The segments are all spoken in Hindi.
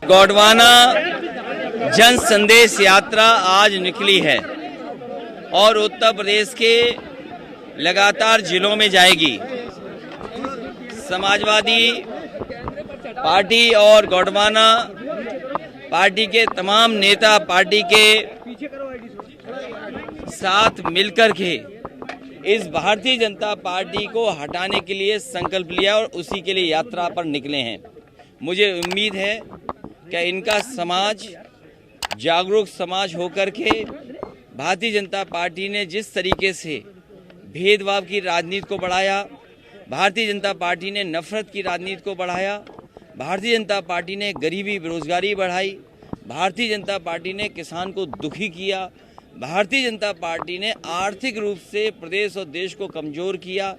गोंडवाना जन संदेश यात्रा आज निकली है और उत्तर प्रदेश के लगातार जिलों में जाएगी। समाजवादी पार्टी और गोंडवाना पार्टी के तमाम नेता पार्टी के साथ मिलकर के इस भारतीय जनता पार्टी को हटाने के लिए संकल्प लिया और उसी के लिए यात्रा पर निकले हैं। मुझे उम्मीद है कि इनका समाज जागरूक समाज होकर के भारतीय जनता पार्टी ने जिस तरीके से भेदभाव की राजनीति को बढ़ाया, भारतीय जनता पार्टी ने नफरत की राजनीति को बढ़ाया, भारतीय जनता पार्टी ने गरीबी बेरोजगारी बढ़ाई, भारतीय जनता पार्टी ने किसान को दुखी किया, भारतीय जनता पार्टी ने आर्थिक रूप से प्रदेश और देश को कमज़ोर किया,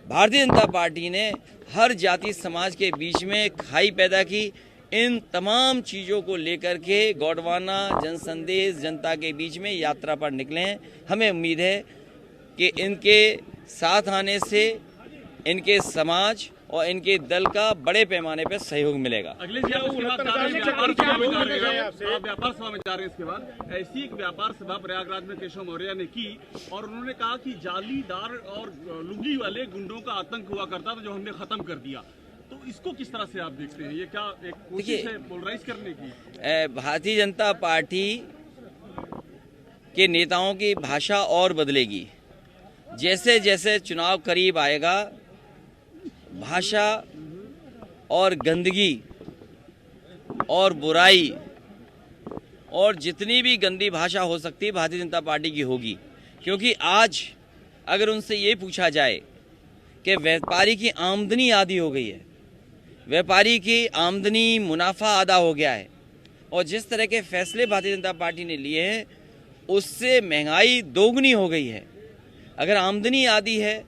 भारतीय जनता पार्टी ने हर जाति समाज के बीच में खाई पैदा की। इन तमाम चीज़ों को लेकर के गोंडवाना जन संदेश जनता के बीच में यात्रा पर निकले हैं। हमें उम्मीद है कि इनके साथ आने से इनके समाज और इनके दल का बड़े पैमाने पर सहयोग मिलेगा। अगले व्यापार सभा में जा रहे हैं। इसके बाद ऐसी एक व्यापार सभा प्रयागराज में केशव मौर्य ने की और उन्होंने कहा कि जालीदार और लुंगी वाले गुंडों का आतंक हुआ करता था जो हमने खत्म कर दिया। तो इसको किस तरह से आप देखते हैं? ये क्या एक कोशिश है पोलराइज करने की? भारतीय जनता पार्टी के नेताओं की भाषा और बदलेगी। जैसे जैसे चुनाव करीब आएगा, भाषा और गंदगी और बुराई और जितनी भी गंदी भाषा हो सकती है भारतीय जनता पार्टी की होगी। क्योंकि आज अगर उनसे ये पूछा जाए कि व्यापारी की आमदनी आधी हो गई है, व्यापारी की आमदनी मुनाफा आधा हो गया है और जिस तरह के फैसले भारतीय जनता पार्टी ने लिए हैं उससे महंगाई दोगुनी हो गई है। अगर आमदनी आधी है,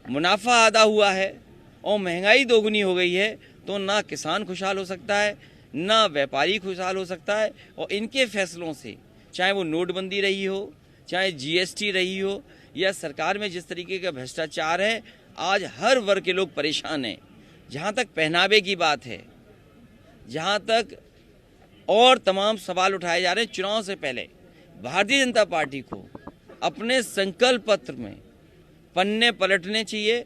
मुनाफा आधा हुआ है और महंगाई दोगुनी हो गई है तो ना किसान खुशहाल हो सकता है, ना व्यापारी खुशहाल हो सकता है। और इनके फैसलों से, चाहे वो नोटबंदी रही हो, चाहे जीएसटी रही हो या सरकार में जिस तरीके का भ्रष्टाचार है, आज हर वर्ग के लोग परेशान हैं। जहाँ तक पहनावे की बात है, जहाँ तक और तमाम सवाल उठाए जा रहे हैं, चुनाव से पहले भारतीय जनता पार्टी को अपने संकल्प पत्र में पन्ने पलटने चाहिए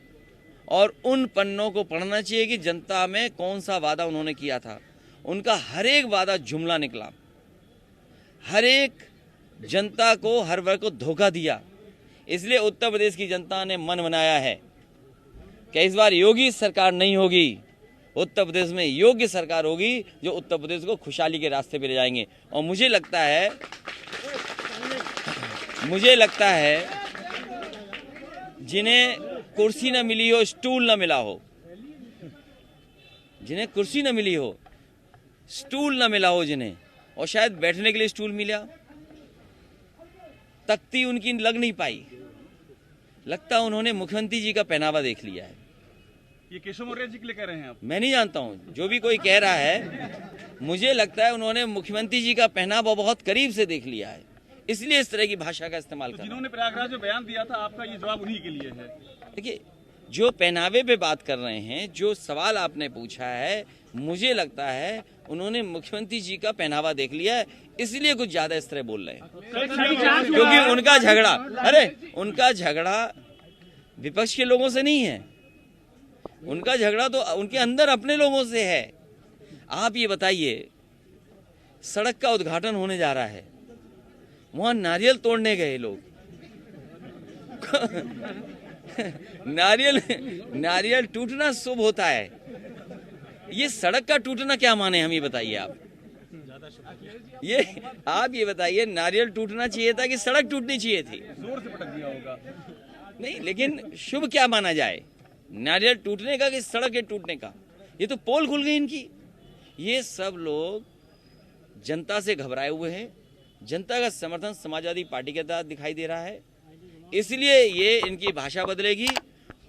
और उन पन्नों को पढ़ना चाहिए कि जनता में कौन सा वादा उन्होंने किया था। उनका हर एक वादा जुमला निकला, हर एक जनता को, हर वर्ग को धोखा दिया। इसलिए उत्तर प्रदेश की जनता ने मन बनाया है कि इस बार योगी सरकार नहीं होगी, उत्तर प्रदेश में योग्य सरकार होगी जो उत्तर प्रदेश को खुशहाली के रास्ते पे ले जाएंगे। और मुझे लगता है जिन्हें कुर्सी न मिली हो, स्टूल न मिला हो, जिन्हें कुर्सी न मिली हो, स्टूल न मिला हो, जिन्हें और शायद बैठने के लिए स्टूल मिला, तख्ती उनकी लग नहीं पाई, लगता उन्होंने मुख्यमंत्री जी का पहनावा देख लिया है। ये केशव मौर्य जी के लिए कह रहे हैं आप? मैं नहीं जानता हूँ, जो भी कोई कह रहा है, मुझे लगता है उन्होंने मुख्यमंत्री जी का पहनावा बहुत करीब से देख लिया है, इसलिए इस तरह की भाषा का इस्तेमाल कर। जिन्होंने प्रयागराज में बयान दिया था, आपका ये जवाब उन्हीं के लिए है? देखिए, जो पहनावे पे बात कर रहे हैं, जो सवाल आपने पूछा है, मुझे लगता है उन्होंने मुख्यमंत्री जी का पहनावा देख लिया है, इसलिए कुछ ज्यादा इस तरह बोल रहे हैं। क्योंकि उनका झगड़ा विपक्ष के लोगों से नहीं है, उनका झगड़ा तो उनके अंदर अपने लोगों से है। आप ये बताइए, सड़क का उद्घाटन होने जा रहा है, वहां नारियल तोड़ने गए लोग नारियल टूटना शुभ होता है, ये सड़क का टूटना क्या माने? हम ये बताइए आप ये बताइए, नारियल टूटना चाहिए था कि सड़क टूटनी चाहिए थी? जोर से पटक दिया होगा। नहीं, लेकिन शुभ क्या माना जाए, नारियल टूटने का कि सड़क के टूटने का? ये तो पोल खुल गई इनकी। ये सब लोग जनता से घबराए हुए हैं, जनता का समर्थन समाजवादी पार्टी के तहत दिखाई दे रहा है, इसलिए ये इनकी भाषा बदलेगी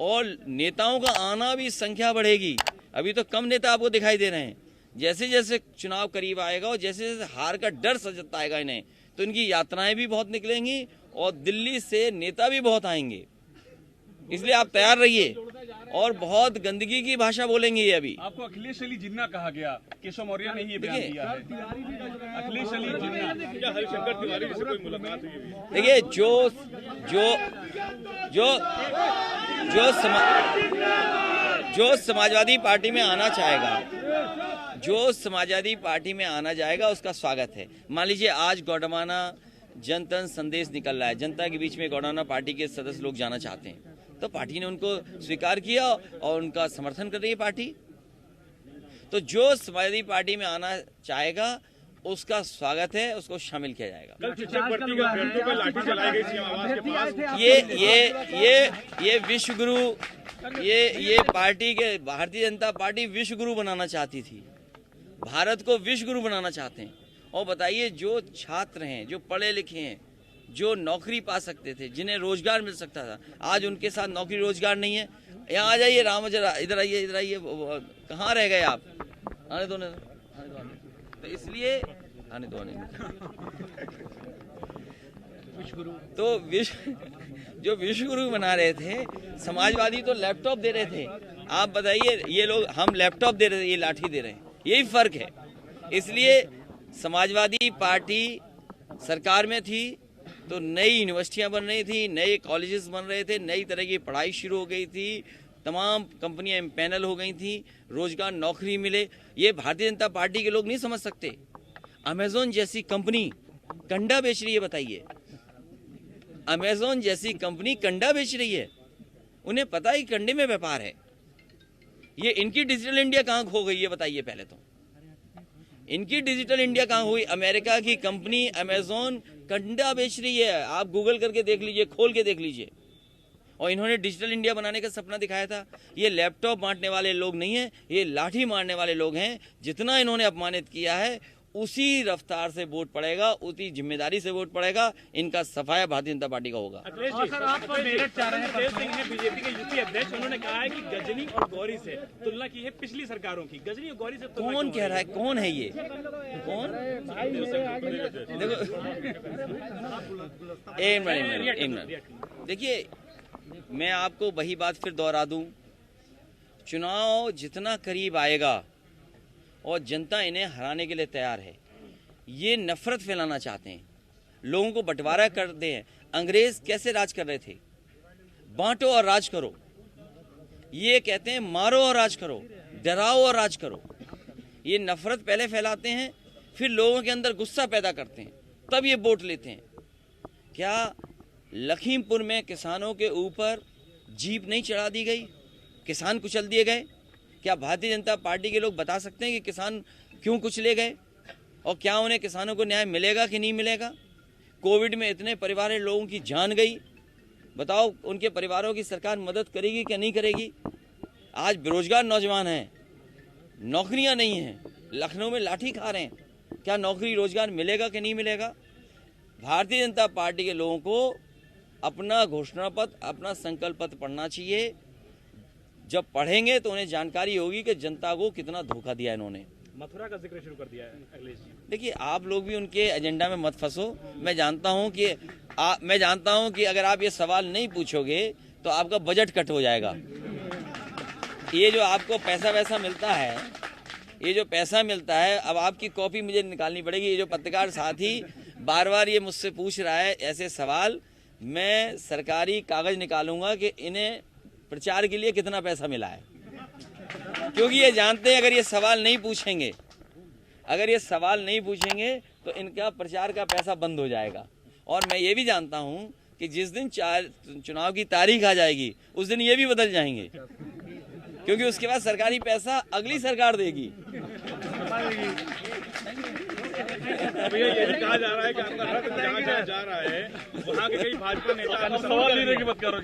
और नेताओं का आना भी संख्या बढ़ेगी। अभी तो कम नेता आपको दिखाई दे रहे हैं, जैसे जैसे चुनाव करीब आएगा और जैसे जैसे हार का डर सजता आएगा इन्हें, तो इनकी यात्राएं भी बहुत निकलेंगी और दिल्ली से नेता भी बहुत आएंगे। इसलिए आप तैयार रहिए। और बहुत गंदगी की भाषा बोलेंगे ये अभी। आपको अखिलेश अली जिन्ना कहा गया, केशव मौर्य ने ही ये बयान दिया है। अखिलेश अली जिन्ना, क्या हरिशंकर तिवारी से कोई मुलाकात हुई? देखिए जो समाजवादी पार्टी में आना चाहेगा, जो समाजवादी पार्टी में आना जाएगा उसका स्वागत है। मान लीजिए आज गौडमाना जनतन संदेश निकल रहा है, जनता के बीच में गौडमाना पार्टी के सदस्य लोग जाना चाहते हैं, तो पार्टी ने उनको स्वीकार किया और उनका समर्थन कर रही है पार्टी। तो जो समाजवादी पार्टी में आना चाहेगा उसका स्वागत है, उसको शामिल किया जाएगा। कल शिक्षक भर्ती के अभ्यर्थियों पर लाठी चलाई गई सीएम आवास के पास। ये विश्व गुरु, ये पार्टी के भारतीय जनता पार्टी विश्व गुरु बनाना चाहती थी, भारत को विश्व गुरु बनाना चाहते हैं। और बताइए, जो छात्र हैं, जो पढ़े लिखे हैं, जो नौकरी पा सकते थे, जिन्हें रोजगार मिल सकता था, आज उनके साथ नौकरी रोजगार नहीं है। यहाँ आ जाइए राम, इधर आइए, कहाँ रह गए आप? आने दो। तो इसलिए आने दो। तो जो विश्व गुरु बना रहे थे, समाजवादी तो लैपटॉप दे रहे थे। आप बताइए, ये लोग हम लैपटॉप दे रहे थे, ये लाठी दे रहे हैं, यही फर्क है। इसलिए समाजवादी पार्टी सरकार में थी तो नई यूनिवर्सिटियां बन रही थी, नए कॉलेजेस बन रहे थे, नई तरह की पढ़ाई शुरू हो गई थी, तमाम कंपनियां इम्पैनल हो गई थी, रोजगार नौकरी मिले। ये भारतीय जनता पार्टी के लोग नहीं समझ सकते। अमेज़न जैसी कंपनी कंडा बेच रही है, बताइए, अमेज़न जैसी कंपनी कंडा बेच रही है, उन्हें पता है कंडे में व्यापार है। ये इनकी डिजिटल इंडिया कहाँ खो गई है, बताइए पहले तो। इनकी डिजिटल इंडिया कहाँ हुई? अमेरिका की कंपनी अमेज़न कंडा बेच रही है, आप गूगल करके देख लीजिए, खोल के देख लीजिए। और इन्होंने डिजिटल इंडिया बनाने का सपना दिखाया था। ये लैपटॉप बांटने वाले लोग नहीं हैं, ये लाठी मारने वाले लोग हैं। जितना इन्होंने अपमानित किया है उसी रफ्तार से वोट पड़ेगा, उसी जिम्मेदारी से वोट पड़ेगा। इनका सफाया भारतीय जनता पार्टी का होगा। अखिलेश जी, सर आप मेरठ चाह रहे हैं, तेज सिंह है बीजेपी के यूपी अध्यक्ष, उन्होंने कहा है कि गजनी और गौरी से तुलना की है पिछली सरकारों की। गजनी और गौरी से कौन कह रहा है? कौन है ये? कौन? देखो, एक मिनट। देखिए, मैं आपको वही बात फिर दोहरा दूं, चुनाव जितना करीब आएगा और जनता इन्हें हराने के लिए तैयार है। ये नफरत फैलाना चाहते हैं, लोगों को बंटवारा करते हैं। अंग्रेज कैसे राज कर रहे थे? बांटो और राज करो। ये कहते हैं मारो और राज करो, डराओ और राज करो। ये नफरत पहले फैलाते हैं, फिर लोगों के अंदर गुस्सा पैदा करते हैं, तब ये वोट लेते हैं। क्या लखीमपुर में किसानों के ऊपर जीप नहीं चढ़ा दी गई? किसान कुचल दिए गए? क्या भारतीय जनता पार्टी के लोग बता सकते हैं कि किसान क्यों कुचले गए और क्या उन्हें किसानों को न्याय मिलेगा कि नहीं मिलेगा? कोविड में इतने परिवार लोगों की जान गई, बताओ उनके परिवारों की सरकार मदद करेगी क्या नहीं करेगी? आज बेरोजगार नौजवान हैं, नौकरियां नहीं हैं, लखनऊ में लाठी खा रहे हैं, क्या नौकरी रोजगार मिलेगा कि नहीं मिलेगा? भारतीय जनता पार्टी के लोगों को अपना घोषणा पत्र, अपना संकल्प पत्र पढ़ना चाहिए। जब पढ़ेंगे तो उन्हें जानकारी होगी कि जनता को कितना धोखा दिया इन्होंने। मथुरा का जिक्र शुरू कर दिया है अखिलेश जी। देखिए, आप लोग भी उनके एजेंडा में मत फंसो। मैं जानता हूं कि अगर आप ये सवाल नहीं पूछोगे तो आपका बजट कट हो जाएगा। ये जो आपको पैसा मिलता है, ये जो पैसा मिलता है, अब आपकी कॉपी मुझे निकालनी पड़ेगी। ये जो पत्रकार साथी बार बार ये मुझसे पूछ रहा है ऐसे सवाल, मैं सरकारी कागज निकालूंगा कि इन्हें प्रचार के लिए कितना पैसा मिला है, क्योंकि ये जानते हैं अगर ये सवाल नहीं पूछेंगे तो इनका प्रचार का पैसा बंद हो जाएगा। और मैं ये भी जानता हूं कि जिस दिन चुनाव की तारीख आ जाएगी उस दिन ये भी बदल जाएंगे, क्योंकि उसके बाद सरकारी पैसा अगली सरकार देगी। भैया, ये भी कहा जा रहा है कि आपका रथ जहाँ जा रहा है वहाँ के कई भाजपा नेता सवाल लेने की मत करो।